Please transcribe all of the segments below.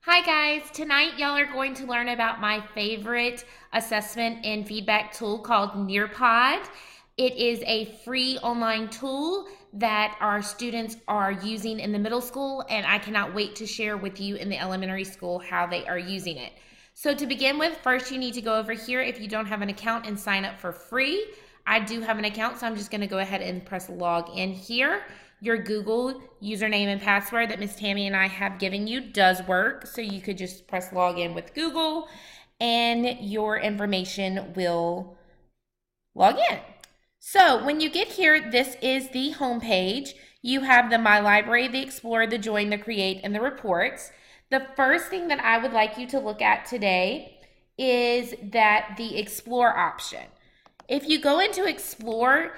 Hi guys, tonight y'all are going to learn about my favorite assessment and feedback tool called Nearpod. It is a free online tool that our students are using in the middle school, and I cannot wait to share with you in the elementary school how they are using it. So to begin with, first you need to go over here if you don't have an account and sign up for free. I do have an account, so I'm just going to go ahead and press log in here. Your Google username and password that Miss Tammy and I have given you does work, so you could just press log in with Google and your information will log in. So when you get here, this is the home page. You have the My Library, the Explore, the Join, the Create, and the Reports. The first thing that I would like you to look at today is the Explore option. If you go into Explore,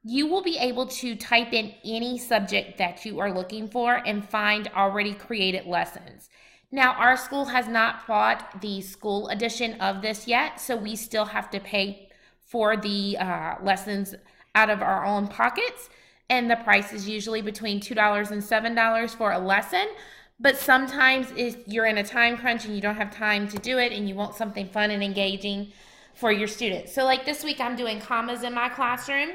you will be able to type in any subject that you are looking for and find already created lessons. Now, our school has not bought the school edition of this yet, so we still have to pay for the lessons out of our own pockets, and the price is usually between $2 and $7 for a lesson. But sometimes if you're in a time crunch and you don't have time to do it and you want something fun and engaging for your students. So like this week, I'm doing commas in my classroom.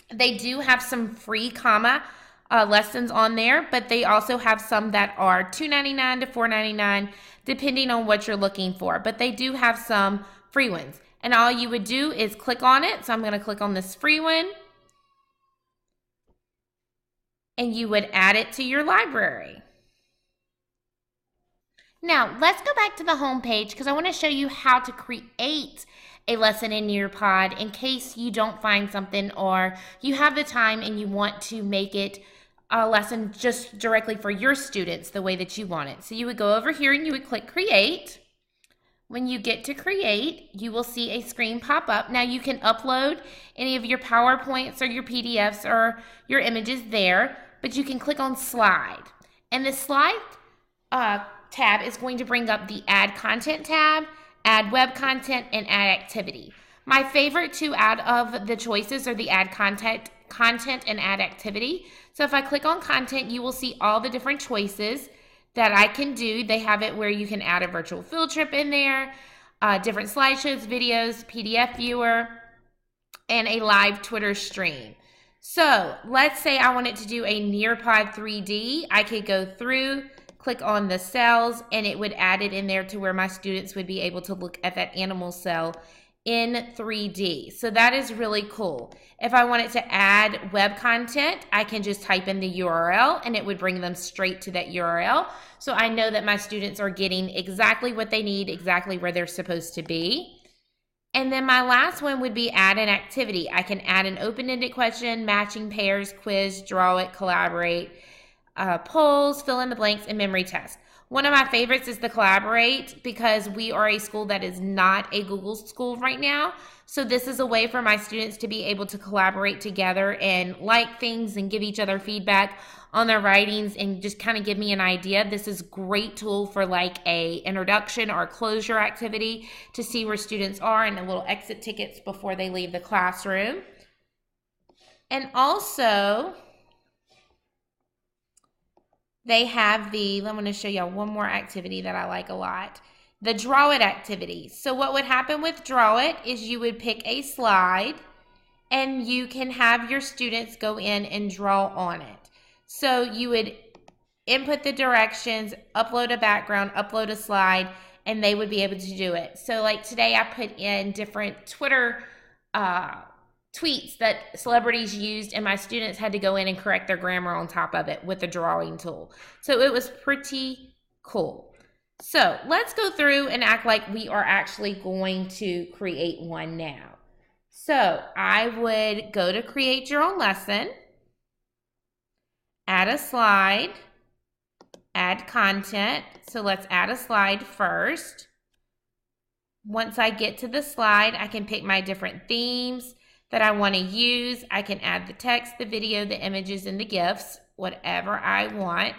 They do have some free comma lessons on there, but they also have some that are $2.99 to $4.99, depending on what you're looking for. But they do have some free ones. And all you would do is click on it. So I'm going to click on this free one. And you would add it to your library. Now, let's go back to the home page because I want to show you how to create a lesson in Nearpod in case you don't find something or you have the time and you want to make it a lesson just directly for your students the way that you want it. So you would go over here and you would click Create. When you get to Create, you will see a screen pop up. Now you can upload any of your PowerPoints or your PDFs or your images there, but you can click on Slide. And the Slide tab is going to bring up the Add Content tab, Add Web Content, and Add Activity. My favorite two out of the choices are the Add Content and Add Activity. So if I click on Content, you will see all the different choices that I can do. They have it where you can add a virtual field trip in there, different slideshows, videos, PDF viewer, and a live Twitter stream. So let's say I wanted to do a Nearpod 3D. I could go through, click on the cells, and it would add it in there to where my students would be able to look at that animal cell in 3D. So that is really cool. If I wanted to add web content, I can just type in the URL and it would bring them straight to that URL. So I know that my students are getting exactly what they need, exactly where they're supposed to be. And then my last one would be add an activity. I can add an open-ended question, matching pairs, quiz, draw it, collaborate, polls, fill in the blanks, and memory test. One of my favorites is the collaborate because we are a school that is not a Google school right now. So this is a way for my students to be able to collaborate together and like things and give each other feedback on their writings and just kind of give me an idea. This is a great tool for like a introduction or closure activity to see where students are and the little exit tickets before they leave the classroom. And also, they have I'm going to show y'all one more activity that I like a lot. The Draw It activity. So what would happen with Draw It is you would pick a slide and you can have your students go in and draw on it. So you would input the directions, upload a background, upload a slide, and they would be able to do it. So like today I put in different Twitter tweets that celebrities used, and my students had to go in and correct their grammar on top of it with the drawing tool. So it was pretty cool. So let's go through and act like we are actually going to create one now. So I would go to create your own lesson, add a slide, add content. So let's add a slide first. Once I get to the slide, I can pick my different themes that I want to use. I can add the text, the video, the images, and the GIFs, whatever I want.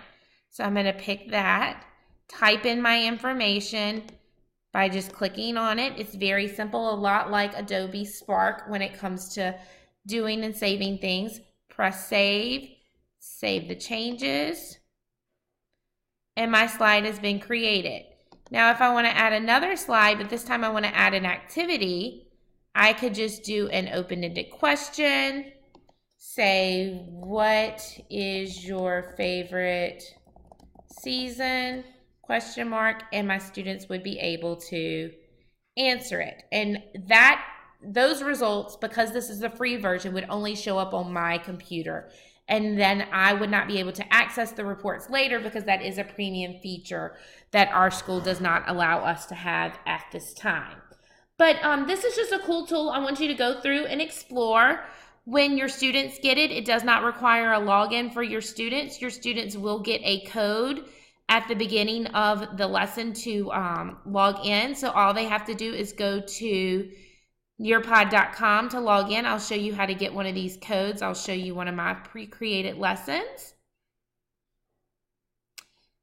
So I'm going to pick that, type in my information by just clicking on it. It's very simple, a lot like Adobe Spark when it comes to doing and saving things. Press save, save the changes, and my slide has been created. Now, if I want to add another slide, but this time I want to add an activity, I could just do an open-ended question. Say, what is your favorite season? Question mark, and my students would be able to answer it. And those results, because this is the free version, would only show up on my computer. And then I would not be able to access the reports later because that is a premium feature that our school does not allow us to have at this time. But this is just a cool tool I want you to go through and explore. When your students get it, it does not require a login for your students. Your students will get a code at the beginning of the lesson to log in. So all they have to do is go to Nearpod.com to log in. I'll show you how to get one of these codes. I'll show you one of my pre-created lessons.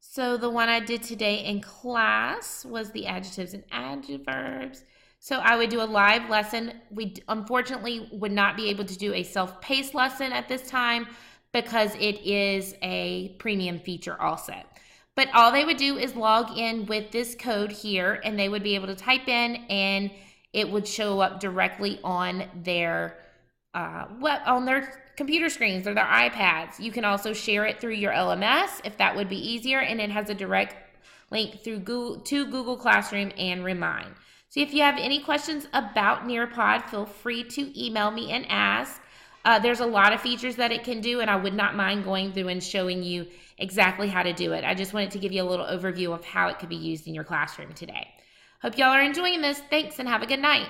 So the one I did today in class was the adjectives and adverbs. So I would do a live lesson. We unfortunately would not be able to do a self-paced lesson at this time because it is a premium feature also. But all they would do is log in with this code here, and they would be able to type in, and it would show up directly on their computer screens or their iPads. You can also share it through your LMS if that would be easier, and it has a direct link through Google Classroom and Remind. So if you have any questions about Nearpod, feel free to email me and ask. There's a lot of features that it can do, and I would not mind going through and showing you exactly how to do it. I just wanted to give you a little overview of how it could be used in your classroom today. Hope y'all are enjoying this. Thanks, and have a good night.